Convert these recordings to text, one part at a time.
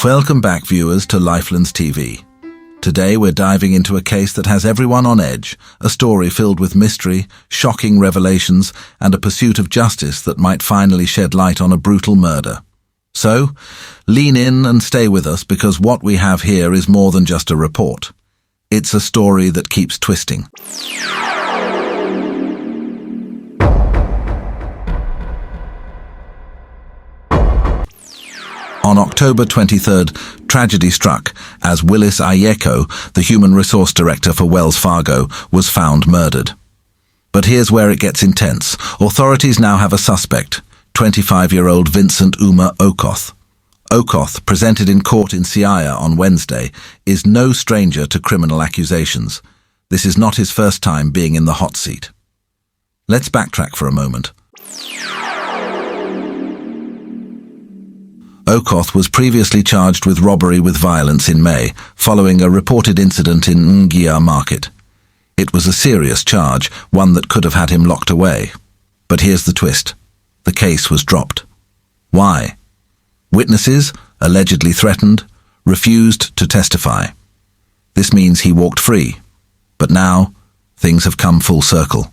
Welcome back, viewers, to Lifelines TV. Today we're diving into a case that has everyone on edge, a story filled with mystery, shocking revelations, and a pursuit of justice that might finally shed light on a brutal murder. So, lean in and stay with us, because what we have here is more than just a report. It's a story that keeps twisting. On October 23rd, tragedy struck as Willis Ayieko, the human resource director for Wells Fargo, was found murdered. But here's where it gets intense. Authorities now have a suspect, 25-year-old Vincent Ouma Okoth. Okoth, presented in court in Siaya on Wednesday, is no stranger to criminal accusations. This is not his first time being in the hot seat. Let's backtrack for a moment. Okoth was previously charged with robbery with violence in May, following a reported incident in Ngia Market. It was a serious charge, one that could have had him locked away. But here's the twist. The case was dropped. Why? Witnesses, allegedly threatened, refused to testify. This means he walked free. But now, things have come full circle.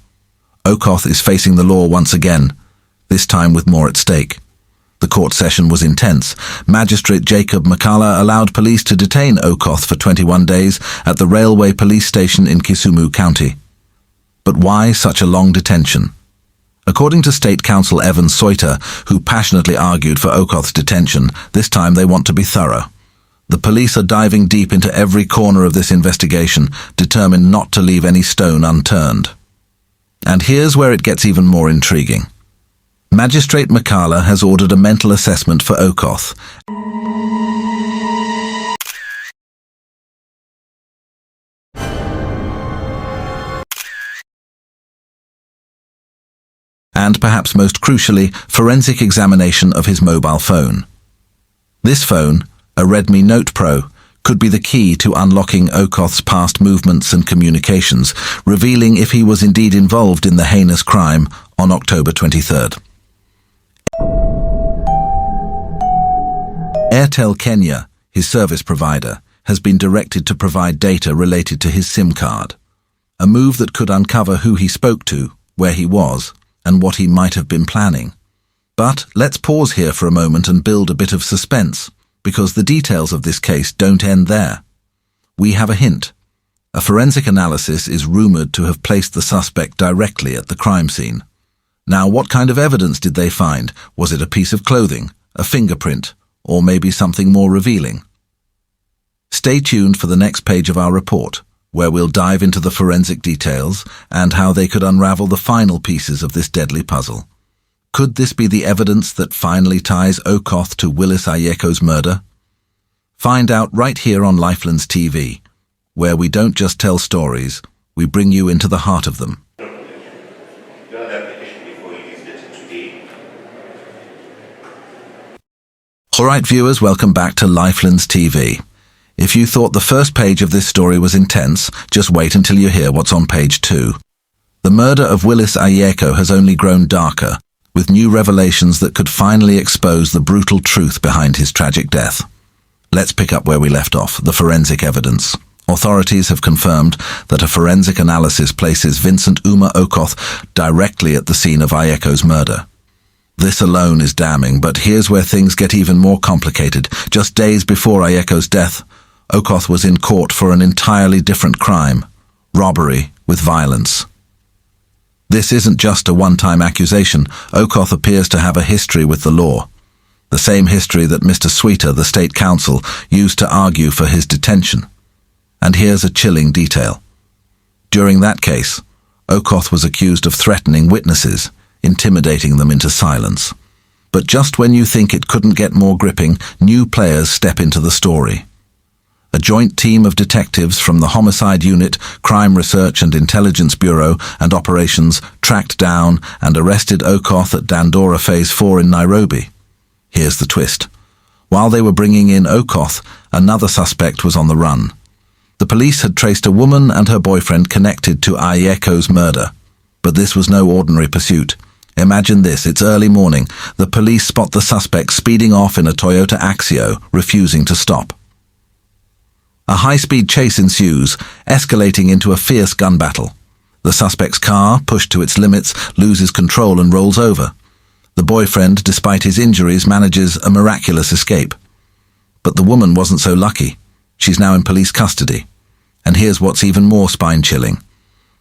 Okoth is facing the law once again, this time with more at stake. The court session was intense. Magistrate Jacob Makala allowed police to detain Okoth for 21 days at the railway police station in Kisumu County. But why such a long detention? According to State Counsel Evan Soiter, who passionately argued for Okoth's detention, this time they want to be thorough. The police are diving deep into every corner of this investigation, determined not to leave any stone unturned. And here's where it gets even more intriguing. Magistrate Makala has ordered a mental assessment for Okoth. And perhaps most crucially, forensic examination of his mobile phone. This phone, a Redmi Note Pro, could be the key to unlocking Okoth's past movements and communications, revealing if he was indeed involved in the heinous crime on October 23rd. Airtel Kenya, his service provider, has been directed to provide data related to his SIM card, a move that could uncover who he spoke to, where he was, and what he might have been planning. But let's pause here for a moment and build a bit of suspense, because the details of this case don't end there. We have a hint. A forensic analysis is rumored to have placed the suspect directly at the crime scene. Now, what kind of evidence did they find? Was it a piece of clothing, a fingerprint, or maybe something more revealing? Stay tuned for the next page of our report, where we'll dive into the forensic details and how they could unravel the final pieces of this deadly puzzle. Could this be the evidence that finally ties Okoth to Willis Ayeko's murder? Find out right here on Lifelines TV, where we don't just tell stories, we bring you into the heart of them. Alright viewers, welcome back to Lifelines TV. If you thought the first page of this story was intense, just wait until you hear what's on page 2. The murder of Willis Ayieko has only grown darker, with new revelations that could finally expose the brutal truth behind his tragic death. Let's pick up where we left off, the forensic evidence. Authorities have confirmed that a forensic analysis places Vincent Ouma Okoth directly at the scene of Ayeko's murder. This alone is damning, but here's where things get even more complicated. Just days before Ayeko's death, Okoth was in court for an entirely different crime, robbery with violence. This isn't just a one-time accusation. Okoth appears to have a history with the law, the same history that Mr. Sweeter, the state counsel, used to argue for his detention. And here's a chilling detail. During that case, Okoth was accused of threatening witnesses, intimidating them into silence. But just when you think it couldn't get more gripping, new players step into the story. A joint team of detectives from the Homicide Unit, Crime Research and Intelligence Bureau, and Operations tracked down and arrested Okoth at Dandora Phase 4 in Nairobi. Here's the twist. While they were bringing in Okoth, another suspect was on the run. The police had traced a woman and her boyfriend connected to Ayeko's murder. But this was no ordinary pursuit. Imagine this, it's early morning. The police spot the suspect speeding off in a Toyota Axio, refusing to stop. A high-speed chase ensues, escalating into a fierce gun battle. The suspect's car, pushed to its limits, loses control and rolls over. The boyfriend, despite his injuries, manages a miraculous escape. But the woman wasn't so lucky. She's now in police custody. And here's what's even more spine-chilling.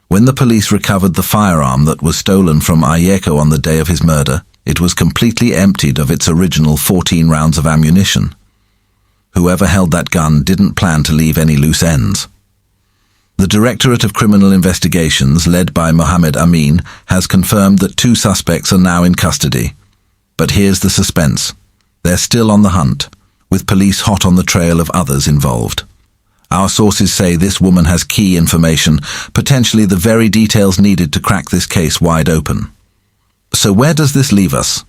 When the police recovered the firearm that was stolen from Ayieko on the day of his murder, it was completely emptied of its original 14 rounds of ammunition. Whoever held that gun didn't plan to leave any loose ends. The Directorate of Criminal Investigations, led by Mohammed Amin, has confirmed that 2 suspects are now in custody. But here's the suspense. They're still on the hunt, with police hot on the trail of others involved. Our sources say this woman has key information, potentially the very details needed to crack this case wide open. So where does this leave us?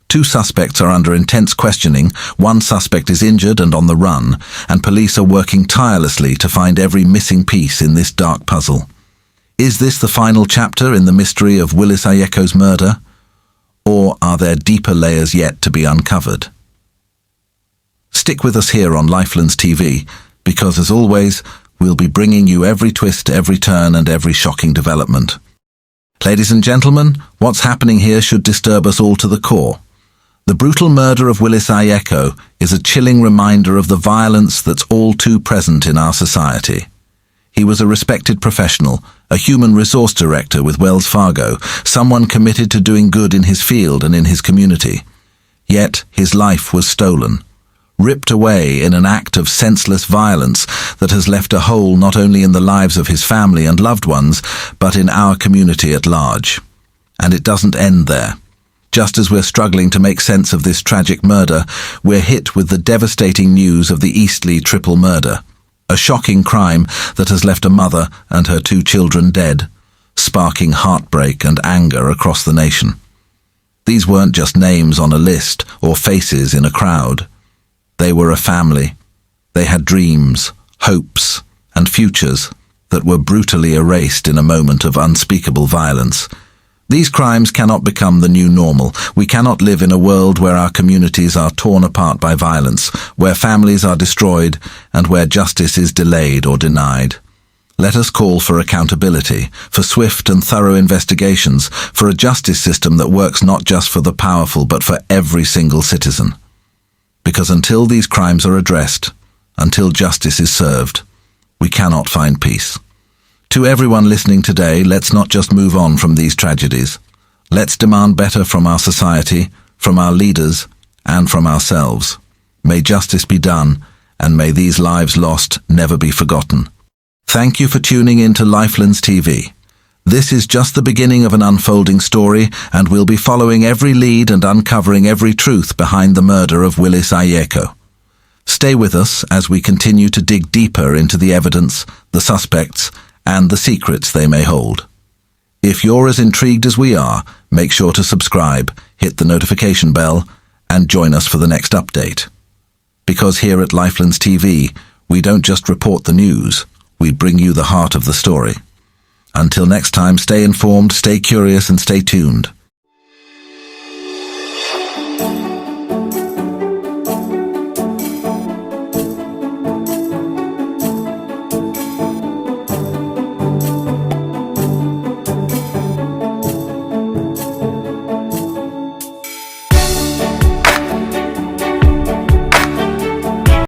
2 suspects are under intense questioning, 1 suspect is injured and on the run, and police are working tirelessly to find every missing piece in this dark puzzle. Is this the final chapter in the mystery of Willis Ayeko's murder? Or are there deeper layers yet to be uncovered? Stick with us here on Lifelines TV, because as always, we'll be bringing you every twist, every turn, and every shocking development. Ladies and gentlemen, what's happening here should disturb us all to the core. The brutal murder of Willis Ayieko is a chilling reminder of the violence that's all too present in our society. He was a respected professional, a human resource director with Wells Fargo, someone committed to doing good in his field and in his community. Yet his life was stolen, ripped away in an act of senseless violence that has left a hole not only in the lives of his family and loved ones, but in our community at large. And it doesn't end there. Just as we're struggling to make sense of this tragic murder, we're hit with the devastating news of the Eastleigh triple murder, a shocking crime that has left a mother and her 2 children dead, sparking heartbreak and anger across the nation. These weren't just names on a list or faces in a crowd. They were a family. They had dreams, hopes, and futures that were brutally erased in a moment of unspeakable violence. These crimes cannot become the new normal. We cannot live in a world where our communities are torn apart by violence, where families are destroyed, and where justice is delayed or denied. Let us call for accountability, for swift and thorough investigations, for a justice system that works not just for the powerful but for every single citizen. Because until these crimes are addressed, until justice is served, we cannot find peace. To everyone listening today, let's not just move on from these tragedies. Let's demand better from our society, from our leaders, and from ourselves. May justice be done, and may these lives lost never be forgotten. Thank you for tuning in to Lifelines TV. This is just the beginning of an unfolding story, and we'll be following every lead and uncovering every truth behind the murder of Willis Ayieko. Stay with us as we continue to dig deeper into the evidence, the suspects, and the secrets they may hold. If you're as intrigued as we are, make sure to subscribe, hit the notification bell, and join us for the next update. Because here at Lifelines TV, we don't just report the news, we bring you the heart of the story. Until next time, stay informed, stay curious, and stay tuned.